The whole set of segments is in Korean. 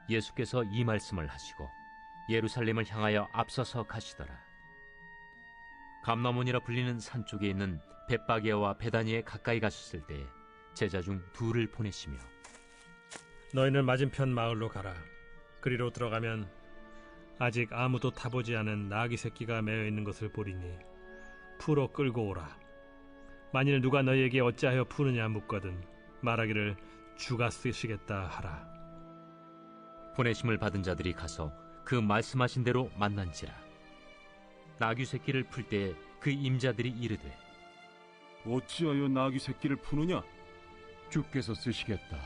예수께서 이 말씀을 하시고 예루살렘을 향하여 앞서서 가시더라. 감람원이라 불리는 산 쪽에 있는 벳바게와 베다니에 가까이 가셨을 때에 제자 중 둘을 보내시며 너희는 맞은편 마을로 가라. 그리로 들어가면 아직 아무도 타보지 않은 나귀 새끼가 매여 있는 것을 보리니 풀어 끌고 오라. 만일 누가 너희에게 어찌하여 푸느냐 묻거든 말하기를 주가 쓰시겠다 하라. 보내심을 받은 자들이 가서 그 말씀하신 대로 만난지라. 나귀 새끼를 풀 때에 그 임자들이 이르되 어찌하여 나귀 새끼를 푸느냐? 주께서 쓰시겠다.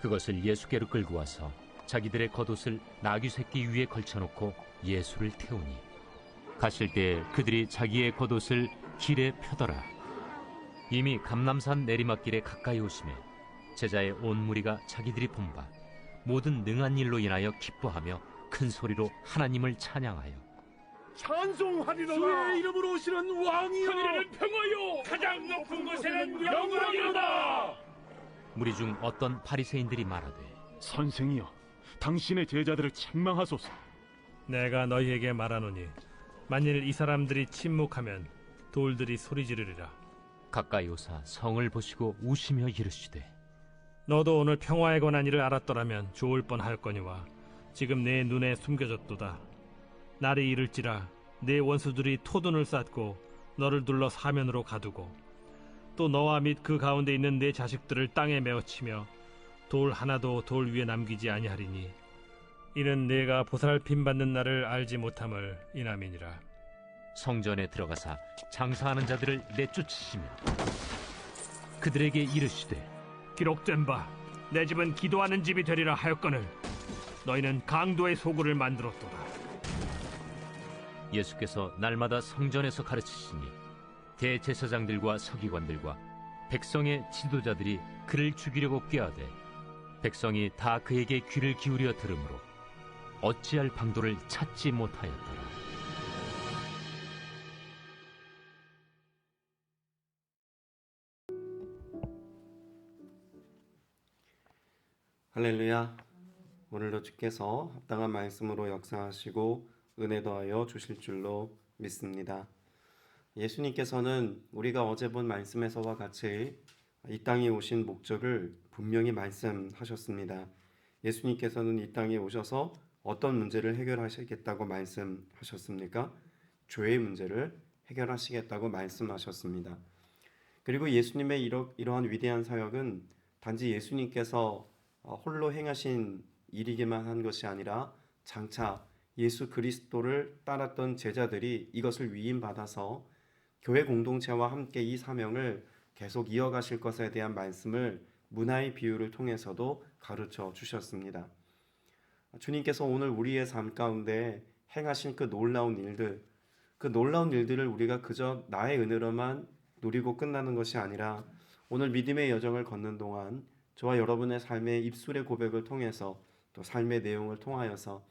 그것을 예수께로 끌고 와서 자기들의 겉옷을 나귀 새끼 위에 걸쳐놓고 예수를 태우니 가실 때에 그들이 자기의 겉옷을 길에 펴더라. 이미 감람산 내리막길에 가까이 오심에 제자의 온 무리가 자기들이 본 바 모든 능한 일로 인하여 기뻐하며 큰 소리로 하나님을 찬양하여 찬송하리로다. 주의 이름으로 오시는 왕이여, 하늘에는 평화요 가장 높은 곳에는 영광이로다. 무리 중 어떤 바리새인들이 말하되 선생이여, 당신의 제자들을 책망하소서. 내가 너희에게 말하노니 만일 이 사람들이 침묵하면 돌들이 소리 지르리라. 가까이 오사 성을 보시고 우시며 이르시되 너도 오늘 평화에 관한 일을 알았더라면 좋을 뻔하였거니와 지금 내 눈에 숨겨졌도다. 날이 이를지라 내 원수들이 토둔을 쌓고 너를 둘러 사면으로 가두고 또 너와 및 그 가운데 있는 내 자식들을 땅에 메어치며 돌 하나도 돌 위에 남기지 아니하리니 이는 내가 보살핌 받는 날을 알지 못함을 인함이니라. 성전에 들어가사 장사하는 자들을 내쫓으시며 그들에게 이르시되 기록된 바 내 집은 기도하는 집이 되리라 하였거늘 너희는 강도의 소굴을 만들었도다. 예수께서 날마다 성전에서 가르치시니 대제사장들과 서기관들과 백성의 지도자들이 그를 죽이려고 꾀하되 백성이 다 그에게 귀를 기울여 들으므로 어찌할 방도를 찾지 못하였더라. 할렐루야. 오늘도 주께서 합당한 말씀으로 역사하시고 은혜 더하여 주실 줄로 믿습니다. 예수님께서는 우리가 어제 본 말씀에서와 같이 이 땅에 오신 목적을 분명히 말씀하셨습니다. 예수님께서는 이 땅에 오셔서 어떤 문제를 해결하시겠다고 말씀하셨습니까? 죄의 문제를 해결하시겠다고 말씀하셨습니다. 그리고 예수님의 이러한 위대한 사역은 단지 예수님께서 홀로 행하신 일이기만 한 것이 아니라 장차 예수 그리스도를 따랐던 제자들이 이것을 위임받아서 교회 공동체와 함께 이 사명을 계속 이어가실 것에 대한 말씀을 문화의 비유를 통해서도 가르쳐 주셨습니다. 주님께서 오늘 우리의 삶 가운데 행하신 그 놀라운 일들을 우리가 그저 나의 은혜로만 누리고 끝나는 것이 아니라 오늘 믿음의 여정을 걷는 동안 저와 여러분의 삶의 입술의 고백을 통해서 또 삶의 내용을 통하여서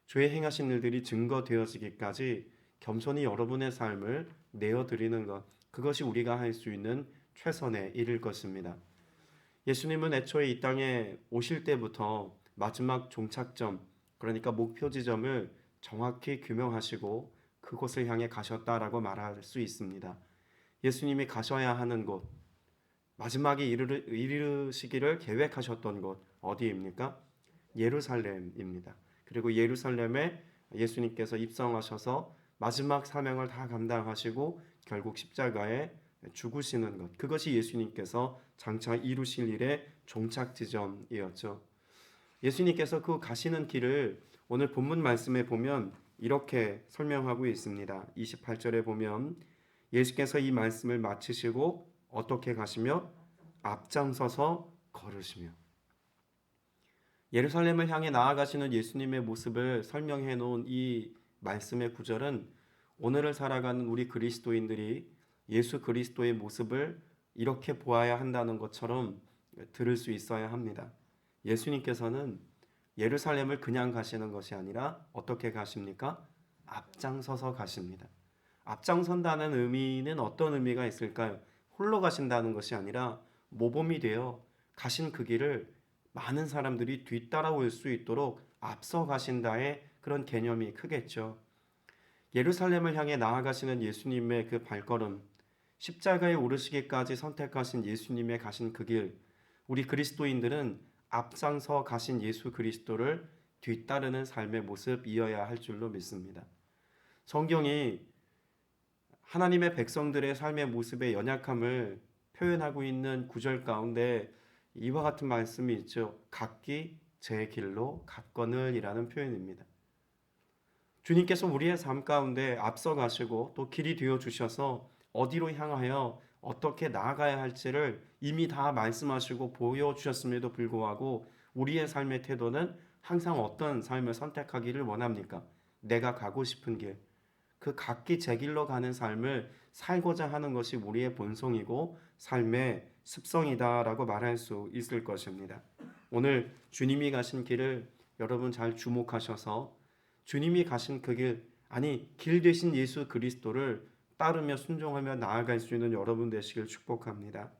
주의 행하신 일들이 증거되어지기까지 겸손히 여러분의 삶을 내어드리는 것, 그것이 우리가 할 수 있는 최선의 일일 것입니다. 예수님은 애초에 이 땅에 오실 때부터 마지막 종착점, 그러니까 목표 지점을 정확히 규명하시고 그곳을 향해 가셨다라고 말할 수 있습니다. 예수님이 가셔야 하는 곳, 마지막에 이르시기를 계획하셨던 곳 어디입니까? 예루살렘입니다. 그리고 예루살렘에 예수님께서 입성하셔서 마지막 사명을 다 감당하시고 결국 십자가에 죽으시는 것, 그것이 예수님께서 장차 이루실 일의 종착 지점이었죠. 예수님께서 그 가시는 길을 오늘 본문 말씀에 보면 이렇게 설명하고 있습니다. 28절에 보면 예수께서 이 말씀을 마치시고 어떻게 가시며 앞장서서 걸으시며, 예루살렘을 향해 나아가시는 예수님의 모습을 설명해 놓은 이 말씀의 구절은 오늘을 살아가는 우리 그리스도인들이 예수 그리스도의 모습을 이렇게 보아야 한다는 것처럼 들을 수 있어야 합니다. 예수님께서는 예루살렘을 그냥 가시는 것이 아니라 어떻게 가십니까? 앞장서서 가십니다. 앞장선다는 의미는 어떤 의미가 있을까요? 홀로 가신다는 것이 아니라 모범이 되어 가신 그 길을 많은 사람들이 뒤따라올 수 있도록 앞서가신다의 그런 개념이 크겠죠. 예루살렘을 향해 나아가시는 예수님의 그 발걸음, 십자가에 오르시기까지 선택하신 예수님의 가신 그 길, 우리 그리스도인들은 앞장서 가신 예수 그리스도를 뒤따르는 삶의 모습이어야 할 줄로 믿습니다. 성경이 하나님의 백성들의 삶의 모습의 연약함을 표현하고 있는 구절 가운데 이와 같은 말씀이 있죠. 각기 제 길로 갔거늘이라는 표현입니다. 주님께서 우리의 삶 가운데 앞서가시고 또 길이 되어 주셔서 어디로 향하여 어떻게 나아가야 할지를 이미 다 말씀하시고 보여주셨음에도 불구하고 우리의 삶의 태도는 항상 어떤 삶을 선택하기를 원합니까? 내가 가고 싶은 길, 그 각기 제 길로 가는 삶을 살고자 하는 것이 우리의 본성이고 삶의 습성이다라고 말할 수 있을 것입니다. 오늘 주님이 가신 길을 여러분 잘 주목하셔서 주님이 가신 그 길, 아니 길 되신 예수 그리스도를 따르며 순종하며 나아갈 수 있는 여러분 되시길 축복합니다.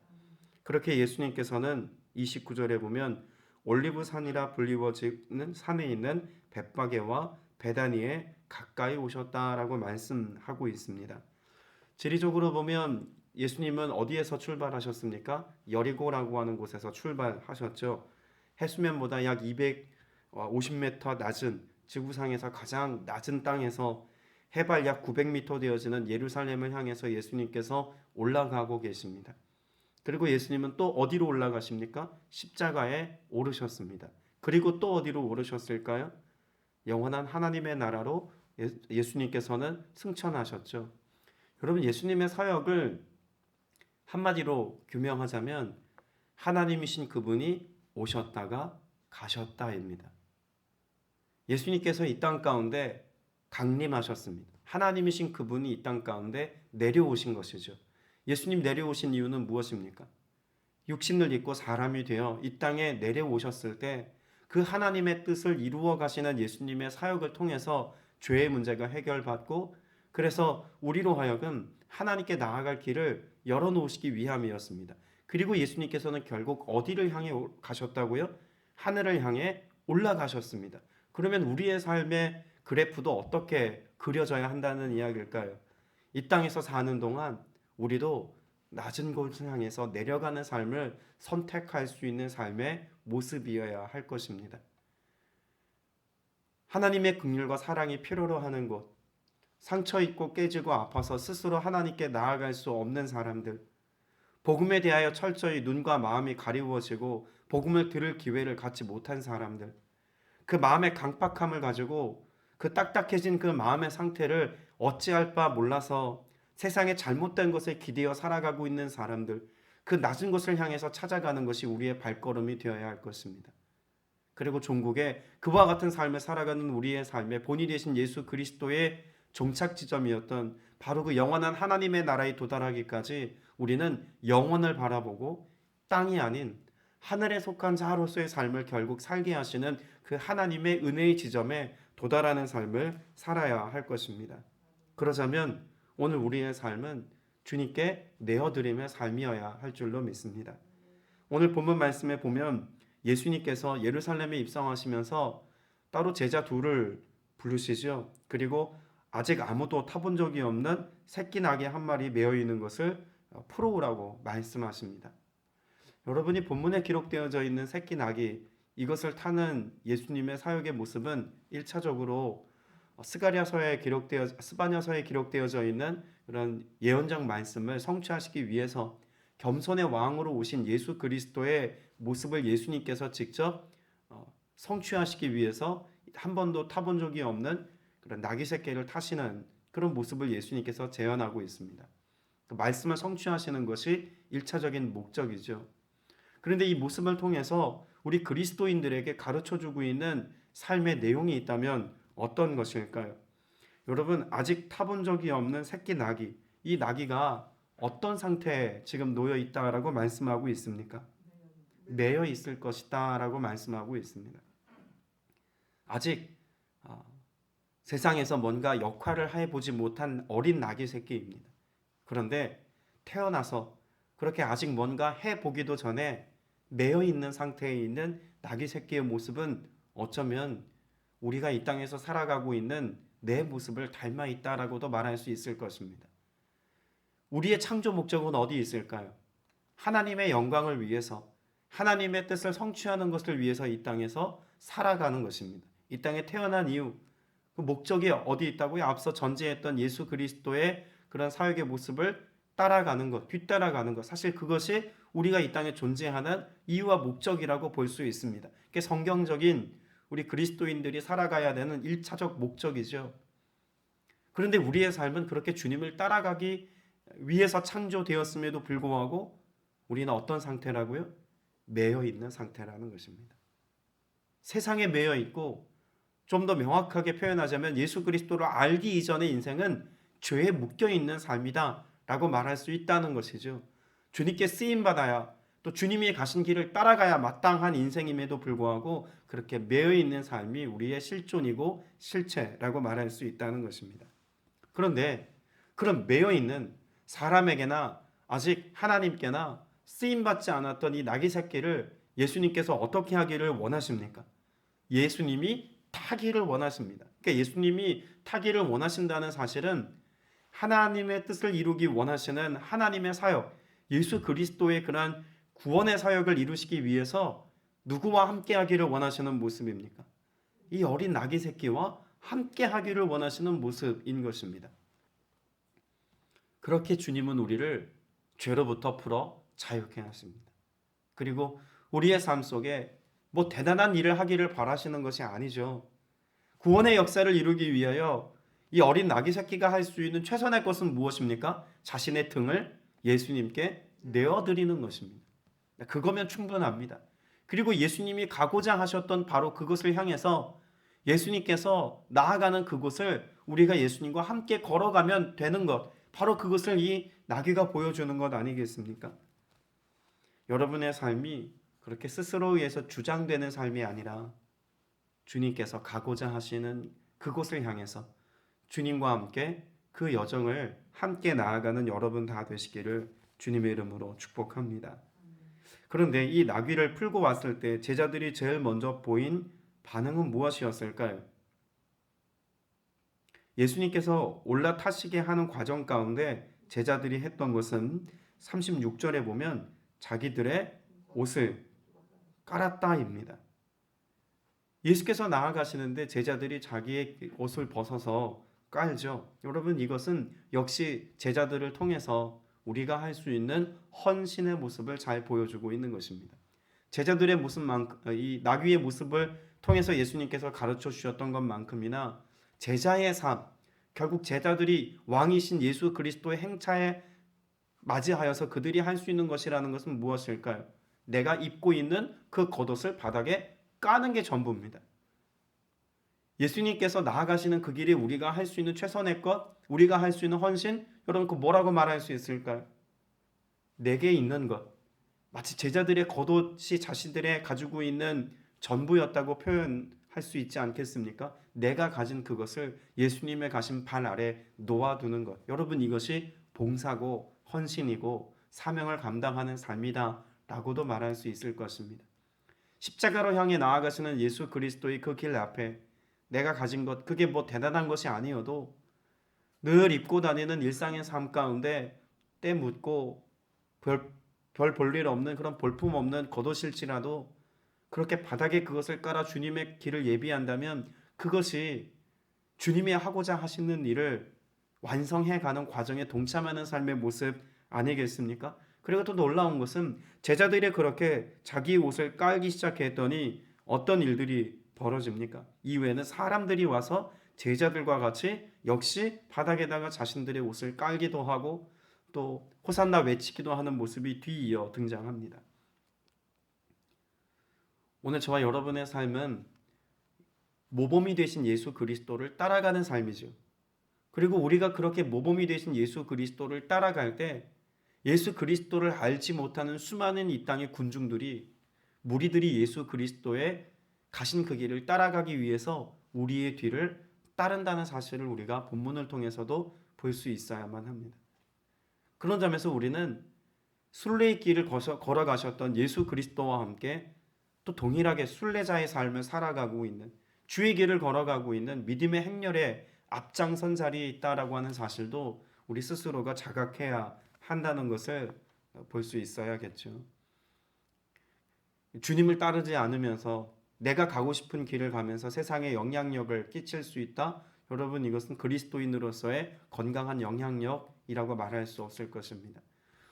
그렇게 예수님께서는 29절에 보면 올리브산이라 불리워지는 산에 있는 벳바게와 베다니에 가까이 오셨다라고 말씀하고 있습니다. 지리적으로 보면 예수님은 어디에서 출발하셨습니까? 여리고라고 하는 곳에서 출발하셨죠. 해수면보다 약 250m 낮은 지구상에서 가장 낮은 땅에서 해발 약 900m 되어지는 예루살렘을 향해서 예수님께서 올라가고 계십니다. 그리고 예수님은 또 어디로 올라가십니까? 십자가에 오르셨습니다. 그리고 또 어디로 오르셨을까요? 영원한 하나님의 나라로 예수님께서는 승천하셨죠. 여러분, 예수님의 사역을 한마디로 규명하자면 하나님이신 그분이 오셨다가 가셨다입니다. 예수님께서 이 땅 가운데 강림하셨습니다. 하나님이신 그분이 이 땅 가운데 내려오신 것이죠. 예수님 내려오신 이유는 무엇입니까? 육신을 입고 사람이 되어 이 땅에 내려오셨을 때 그 하나님의 뜻을 이루어 가시는 예수님의 사역을 통해서 죄의 문제가 해결받고 그래서 우리로 하여금 하나님께 나아갈 길을 열어놓으시기 위함이었습니다. 그리고 예수님께서는 결국 어디를 향해 가셨다고요? 하늘을 향해 올라가셨습니다. 그러면 우리의 삶의 그래프도 어떻게 그려져야 한다는 이야기일까요? 이 땅에서 사는 동안 우리도 낮은 곳을 향해서 내려가는 삶을 선택할 수 있는 삶의 모습이어야 할 것입니다. 하나님의 긍휼과 사랑이 필요로 하는 곳, 상처 입고 깨지고 아파서 스스로 하나님께 나아갈 수 없는 사람들, 복음에 대하여 철저히 눈과 마음이 가리워지고 복음을 들을 기회를 갖지 못한 사람들, 그 마음의 강팍함을 가지고 그 딱딱해진 그 마음의 상태를 어찌할 바 몰라서 세상에 잘못된 것에 기대어 살아가고 있는 사람들, 그 낮은 곳을 향해서 찾아가는 것이 우리의 발걸음이 되어야 할 것입니다. 그리고 종국에 그와 같은 삶을 살아가는 우리의 삶의 본이 되신 예수 그리스도의 종착 지점이었던 바로 그 영원한 하나님의 나라에 도달하기까지 우리는 영원을 바라보고 땅이 아닌 하늘에 속한 자로서의 삶을 결국 살게 하시는 그 하나님의 은혜의 지점에 도달하는 삶을 살아야 할 것입니다. 그러자면 오늘 우리의 삶은 주님께 내어드림의 삶이어야 할 줄로 믿습니다. 오늘 본문 말씀에 보면 예수님께서 예루살렘에 입성하시면서 따로 제자 둘을 부르시죠. 그리고 아직 아무도 타본 적이 없는 새끼 나귀 한 마리 메어 있는 것을 풀어오라고 말씀하십니다. 여러분이 본문에 기록되어져 있는 새끼 나귀, 이것을 타는 예수님의 사역의 모습은 1차적으로 스바냐서에 기록되어져 있는 그런 예언적 말씀을 성취하시기 위해서 겸손의 왕으로 오신 예수 그리스도의 모습을 예수님께서 직접 성취하시기 위해서 한 번도 타본 적이 없는 그런 나귀 새끼를 타시는 그런 모습을 예수님께서 재현하고 있습니다. 그 말씀을 성취하시는 것이 1차적인 목적이죠. 그런데 이 모습을 통해서 우리 그리스도인들에게 가르쳐주고 있는 삶의 내용이 있다면 어떤 것일까요? 여러분, 아직 타본 적이 없는 새끼 나귀, 이 나귀가 어떤 상태에 지금 놓여 있다라고 말씀하고 있습니까? 매여 있을 것이다 라고 말씀하고 있습니다. 아직 세상에서 뭔가 역할을 해보지 못한 어린 나귀 새끼입니다. 그런데 태어나서 그렇게 아직 뭔가 해보기도 전에 매여 있는 상태에 있는 나귀 새끼의 모습은 어쩌면 우리가 이 땅에서 살아가고 있는 내 모습을 닮아 있다라고도 말할 수 있을 것입니다. 우리의 창조 목적은 어디 있을까요? 하나님의 영광을 위해서, 하나님의 뜻을 성취하는 것을 위해서 이 땅에서 살아가는 것입니다. 이 땅에 태어난 이유, 그 목적이 어디 있다고요? 앞서 전제했던 예수 그리스도의 그런 사역의 모습을 따라가는 것, 뒤따라가는 것, 사실 그것이 우리가 이 땅에 존재하는 이유와 목적이라고 볼 수 있습니다. 그게 성경적인 우리 그리스도인들이 살아가야 되는 1차적 목적이죠. 그런데 우리의 삶은 그렇게 주님을 따라가기 위해서 창조되었음에도 불구하고 우리는 어떤 상태라고요? 매여 있는 상태라는 것입니다. 세상에 매여 있고, 좀 더 명확하게 표현하자면 예수 그리스도를 알기 이전의 인생은 죄에 묶여 있는 삶이다 라고 말할 수 있다는 것이죠. 주님께 쓰임받아야, 또 주님이 가신 길을 따라가야 마땅한 인생임에도 불구하고 그렇게 매여 있는 삶이 우리의 실존이고 실체라고 말할 수 있다는 것입니다. 그런데 그런 매여 있는 사람에게나 아직 하나님께나 쓰임받지 않았던 이 나귀 새끼를 예수님께서 어떻게 하기를 원하십니까? 예수님이 타기를 원하십니다. 그러니까 예수님이 타기를 원하신다는 사실은 하나님의 뜻을 이루기 원하시는 하나님의 사역, 예수 그리스도의 그러한 구원의 사역을 이루시기 위해서 누구와 함께 하기를 원하시는 모습입니까? 이 어린 나귀 새끼와 함께 하기를 원하시는 모습인 것입니다. 그렇게 주님은 우리를 죄로부터 풀어 자유케 하십니다. 그리고 우리의 삶 속에 뭐 대단한 일을 하기를 바라시는 것이 아니죠. 구원의 역사를 이루기 위하여 이 어린 나귀 새끼가 할 수 있는 최선의 것은 무엇입니까? 자신의 등을 예수님께 내어드리는 것입니다. 그거면 충분합니다. 그리고 예수님이 가고자 하셨던 바로 그것을 향해서 예수님께서 나아가는 그곳을 우리가 예수님과 함께 걸어가면 되는 것, 바로 그것을 이 나귀가 보여주는 것 아니겠습니까? 여러분의 삶이 그렇게 스스로 의해서 주장되는 삶이 아니라 주님께서 가고자 하시는 그곳을 향해서 주님과 함께 그 여정을 함께 나아가는 여러분 다 되시기를 주님의 이름으로 축복합니다. 그런데 이 나귀를 풀고 왔을 때 제자들이 제일 먼저 보인 반응은 무엇이었을까요? 예수님께서 올라타시게 하는 과정 가운데 제자들이 했던 것은 36절에 보면 자기들의 옷을 깔았다입니다. 예수께서 나아가시는데 제자들이 자기의 옷을 벗어서 깔죠. 여러분, 이것은 역시 제자들을 통해서 우리가 할 수 있는 헌신의 모습을 잘 보여주고 있는 것입니다. 제자들의 모습만큼, 이 나귀의 모습을 통해서 예수님께서 가르쳐 주셨던 것만큼이나 제자의 삶, 결국 제자들이 왕이신 예수 그리스도의 행차에 맞이하여서 그들이 할 수 있는 것이라는 것은 무엇일까요? 내가 입고 있는 그 겉옷을 바닥에 까는 게 전부입니다. 예수님께서 나아가시는 그 길에 우리가 할 수 있는 최선의 것, 우리가 할 수 있는 헌신, 여러분 그 뭐라고 말할 수 있을까요? 내게 있는 것, 마치 제자들의 겉옷이 자신들의 가지고 있는 전부였다고 표현할 수 있지 않겠습니까? 내가 가진 그것을 예수님의 가신 발 아래 놓아두는 것, 여러분 이것이 봉사고 헌신이고 사명을 감당하는 삶이다 라고도 말할 수 있을 것입니다. 십자가로 향해 나아가시는 예수 그리스도의 그 길 앞에 내가 가진 것, 그게 뭐 대단한 것이 아니어도 늘 입고 다니는 일상의 삶 가운데 때 묻고 별 볼 일 없는 그런 볼품 없는 겉옷일지라도 그렇게 바닥에 그것을 깔아 주님의 길을 예비한다면 그것이 주님이 하고자 하시는 일을 완성해가는 과정에 동참하는 삶의 모습 아니겠습니까? 그리고 또 놀라운 것은 제자들이 그렇게 자기 옷을 깔기 시작했더니 어떤 일들이 벌어집니까? 이후에는 사람들이 와서 제자들과 같이 역시 바닥에다가 자신들의 옷을 깔기도 하고 또 호산나 외치기도 하는 모습이 뒤이어 등장합니다. 오늘 저와 여러분의 삶은 모범이 되신 예수 그리스도를 따라가는 삶이죠. 그리고 우리가 그렇게 모범이 되신 예수 그리스도를 따라갈 때 예수 그리스도를 알지 못하는 수많은 이 땅의 군중들이, 무리들이 예수 그리스도의 가신 그 길을 따라가기 위해서 우리의 뒤를 따른다는 사실을 우리가 본문을 통해서도 볼 수 있어야만 합니다. 그런 점에서 우리는 순례의 길을 걸어가셨던 예수 그리스도와 함께 또 동일하게 순례자의 삶을 살아가고 있는, 주의 길을 걸어가고 있는 믿음의 행렬에 앞장선 자리에 있다라고 하는 사실도 우리 스스로가 자각해야 한다는 것을 볼 수 있어야겠죠. 주님을 따르지 않으면서 내가 가고 싶은 길을 가면서 세상에 영향력을 끼칠 수 있다? 여러분, 이것은 그리스도인으로서의 건강한 영향력이라고 말할 수 없을 것입니다.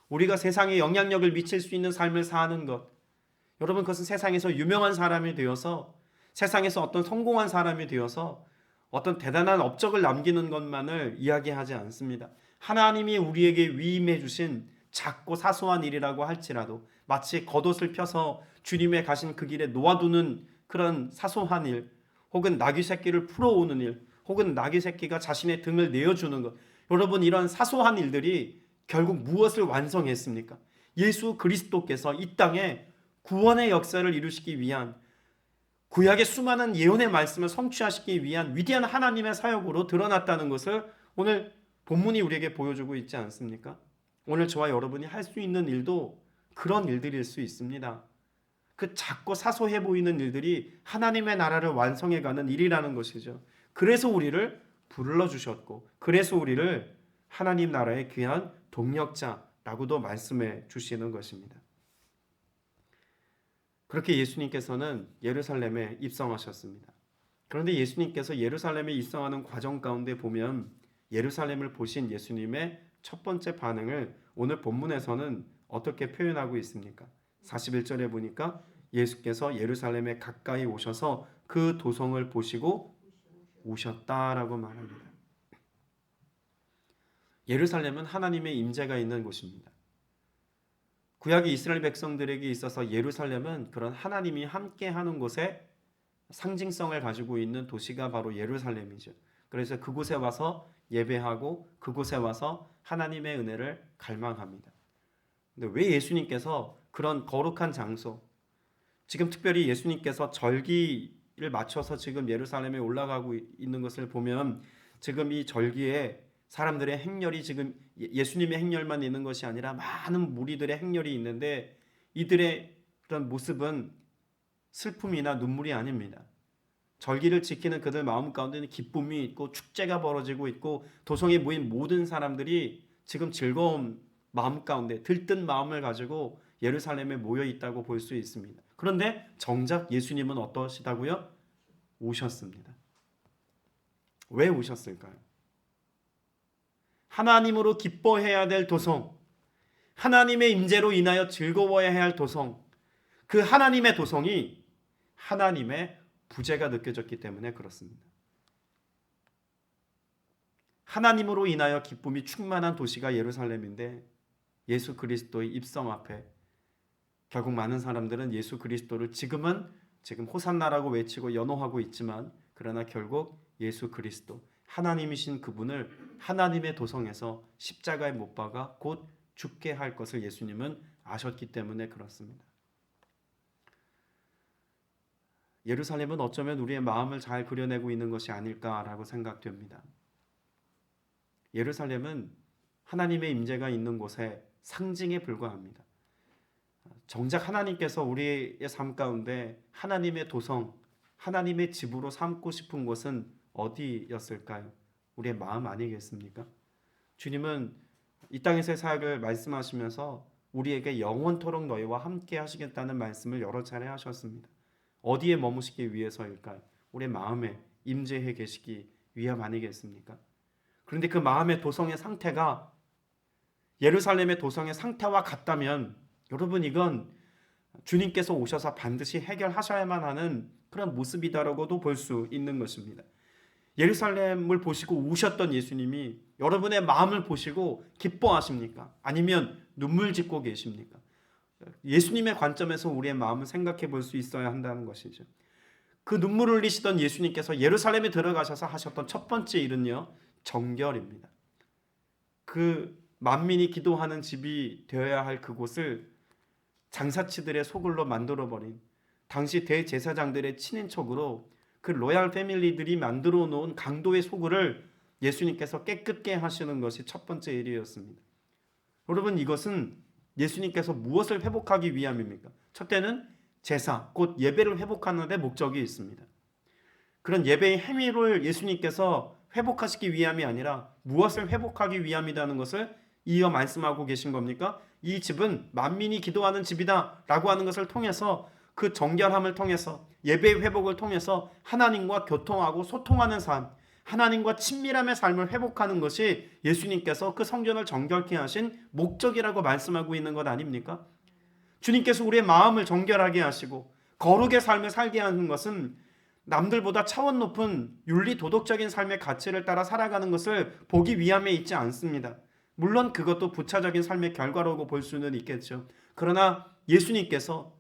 우리가 세상에 영향력을 미칠 수 있는 삶을 사는 것, 여러분, 그것은 세상에서 유명한 사람이 되어서, 세상에서 어떤 성공한 사람이 되어서 어떤 대단한 업적을 남기는 것만을 이야기하지 않습니다. 하나님이 우리에게 위임해 주신 작고 사소한 일이라고 할지라도, 마치 겉옷을 펴서 주님의 가신 그 길에 놓아두는 그런 사소한 일, 혹은 나귀 새끼를 풀어오는 일, 혹은 나귀 새끼가 자신의 등을 내어주는 것, 여러분, 이런 사소한 일들이 결국 무엇을 완성했습니까? 예수 그리스도께서 이 땅에 구원의 역사를 이루시기 위한, 구약의 수많은 예언의 말씀을 성취하시기 위한 위대한 하나님의 사역으로 드러났다는 것을 오늘 본문이 우리에게 보여주고 있지 않습니까? 오늘 저와 여러분이 할 수 있는 일도 그런 일들일 수 있습니다. 그 작고 사소해 보이는 일들이 하나님의 나라를 완성해가는 일이라는 것이죠. 그래서 우리를 불러주셨고, 그래서 우리를 하나님 나라의 귀한 동력자라고도 말씀해 주시는 것입니다. 그렇게 예수님께서는 예루살렘에 입성하셨습니다. 그런데 예수님께서 예루살렘에 입성하는 과정 가운데 보면 예루살렘을 보신 예수님의 첫 번째 반응을 오늘 본문에서는 어떻게 표현하고 있습니까? 41절에 보니까 예수께서 예루살렘에 가까이 오셔서 그 도성을 보시고 오셨다라고 말합니다. 예루살렘은 하나님의 임재가 있는 곳입니다. 구약의 이스라엘 백성들에게 있어서 예루살렘은 그런 하나님이 함께하는 곳에 상징성을 가지고 있는 도시가 바로 예루살렘이죠. 그래서 그곳에 와서 예배하고 그곳에 와서 하나님의 은혜를 갈망합니다. 근데 왜 예수님께서 그런 거룩한 장소, 지금 특별히 예수님께서 절기를 맞춰서 지금 예루살렘에 올라가고 있는 것을 보면, 지금 이 절기에 사람들의 행렬이, 지금 예수님의 행렬만 있는 것이 아니라 많은 무리들의 행렬이 있는데, 이들의 그런 모습은 슬픔이나 눈물이 아닙니다. 절기를 지키는 그들 마음 가운데는 기쁨이 있고 축제가 벌어지고 있고, 도성에 모인 모든 사람들이 지금 즐거운 마음 가운데 들뜬 마음을 가지고 예루살렘에 모여 있다고 볼 수 있습니다. 그런데 정작 예수님은 어떠시다고요? 오셨습니다. 왜 오셨을까요? 하나님으로 기뻐해야 될 도성, 하나님의 임재로 인하여 즐거워야 할 도성, 그 하나님의 도성이 하나님의 부재가 느껴졌기 때문에 그렇습니다. 하나님으로 인하여 기쁨이 충만한 도시가 예루살렘인데, 예수 그리스도의 입성 앞에 결국 많은 사람들은 예수 그리스도를 지금 호산나라고 외치고 연호하고 있지만, 그러나 결국 예수 그리스도, 하나님이신 그분을 하나님의 도성에서 십자가에 못 박아 곧 죽게 할 것을 예수님은 아셨기 때문에 그렇습니다. 예루살렘은 어쩌면 우리의 마음을 잘 그려내고 있는 것이 아닐까라고 생각됩니다. 예루살렘은 하나님의 임재가 있는 곳의 상징에 불과합니다. 정작 하나님께서 우리의 삶 가운데 하나님의 도성, 하나님의 집으로 삼고 싶은 곳은 어디였을까요? 우리의 마음 아니겠습니까? 주님은 이 땅에서의 사역을 말씀하시면서 우리에게 영원토록 너희와 함께 하시겠다는 말씀을 여러 차례 하셨습니다. 어디에 머무시기 위해서일까요? 우리의 마음에 임재해 계시기 위함 아니겠습니까? 그런데 그 마음의 도성의 상태가 예루살렘의 도성의 상태와 같다면, 여러분, 이건 주님께서 오셔서 반드시 해결하셔야만 하는 그런 모습이다라고도 볼 수 있는 것입니다. 예루살렘을 보시고 우셨던 예수님이 여러분의 마음을 보시고 기뻐하십니까? 아니면 눈물 짓고 계십니까? 예수님의 관점에서 우리의 마음을 생각해 볼 수 있어야 한다는 것이죠. 그 눈물을 흘리시던 예수님께서 예루살렘에 들어가셔서 하셨던 첫 번째 일은요, 정결입니다. 그 만민이 기도하는 집이 되어야 할 그곳을 장사치들의 소굴로 만들어버린, 당시 대제사장들의 친인척으로 그 로얄 패밀리들이 만들어 놓은 강도의 소굴을 예수님께서 깨끗게 하시는 것이 첫 번째 일이었습니다. 여러분, 이것은 예수님께서 무엇을 회복하기 위함입니까? 첫째는 제사, 곧 예배를 회복하는 데 목적이 있습니다. 그런 예배의 행위를 예수님께서 회복하시기 위함이 아니라 무엇을 회복하기 위함이라는 것을 이어 말씀하고 계신 겁니까? 이 집은 만민이 기도하는 집이다 라고 하는 것을 통해서, 그 정결함을 통해서, 예배의 회복을 통해서 하나님과 교통하고 소통하는 삶, 하나님과 친밀함의 삶을 회복하는 것이 예수님께서 그 성전을 정결케 하신 목적이라고 말씀하고 있는 것 아닙니까? 주님께서 우리의 마음을 정결하게 하시고 거룩의 삶을 살게 하는 것은 남들보다 차원 높은 윤리 도덕적인 삶의 가치를 따라 살아가는 것을 보기 위함에 있지 않습니다. 물론 그것도 부차적인 삶의 결과라고 볼 수는 있겠죠. 그러나 예수님께서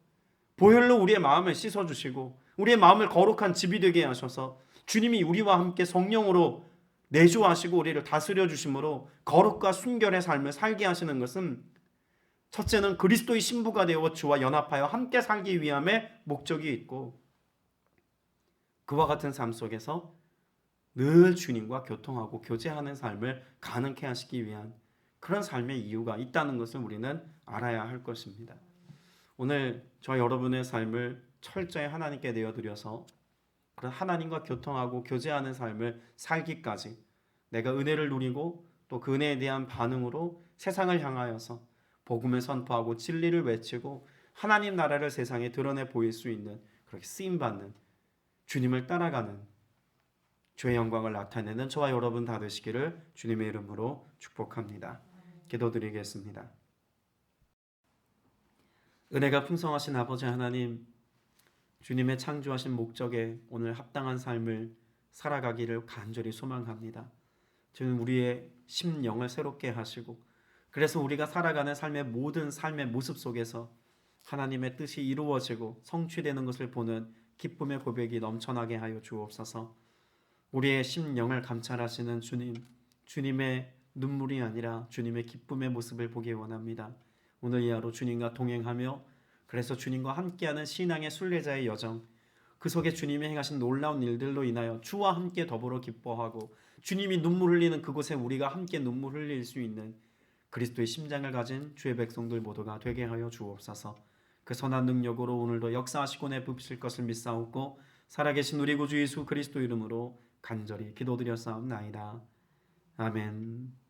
보혈로 우리의 마음을 씻어주시고 우리의 마음을 거룩한 집이 되게 하셔서 주님이 우리와 함께 성령으로 내주하시고 우리를 다스려 주심으로 거룩과 순결의 삶을 살게 하시는 것은, 첫째는 그리스도의 신부가 되어 주와 연합하여 함께 살기 위함의 목적이 있고, 그와 같은 삶 속에서 늘 주님과 교통하고 교제하는 삶을 가능케 하시기 위한 그런 삶의 이유가 있다는 것을 우리는 알아야 할 것입니다. 오늘 저 여러분의 삶을 철저히 하나님께 내어드려서 그런 하나님과 교통하고 교제하는 삶을 살기까지 내가 은혜를 누리고 또 그 은혜에 대한 반응으로 세상을 향하여서 복음을 선포하고 진리를 외치고 하나님 나라를 세상에 드러내 보일 수 있는, 그렇게 쓰임받는 주님을 따라가는 주의 영광을 나타내는 저와 여러분 다 되시기를 주님의 이름으로 축복합니다. 기도드리겠습니다. 은혜가 풍성하신 아버지 하나님, 주님의 창조하신 목적에 오늘 합당한 삶을 살아가기를 간절히 소망합니다. 주님, 우리의 심령을 새롭게 하시고 그래서 우리가 살아가는 삶의 모든 삶의 모습 속에서 하나님의 뜻이 이루어지고 성취되는 것을 보는 기쁨의 고백이 넘쳐나게 하여 주옵소서. 우리의 심령을 감찰하시는 주님, 주님의 눈물이 아니라 주님의 기쁨의 모습을 보기 원합니다. 오늘 이 하루 주님과 동행하며 그래서 주님과 함께하는 신앙의 순례자의 여정, 그 속에 주님이 행하신 놀라운 일들로 인하여 주와 함께 더불어 기뻐하고 주님이 눈물 흘리는 그곳에 우리가 함께 눈물 흘릴 수 있는 그리스도의 심장을 가진 주의 백성들 모두가 되게 하여 주옵소서. 그 선한 능력으로 오늘도 역사하시고 내부실 것을 믿사옵고 살아계신 우리 구주 예수 그리스도 이름으로 간절히 기도드렸사옵나이다. 아멘.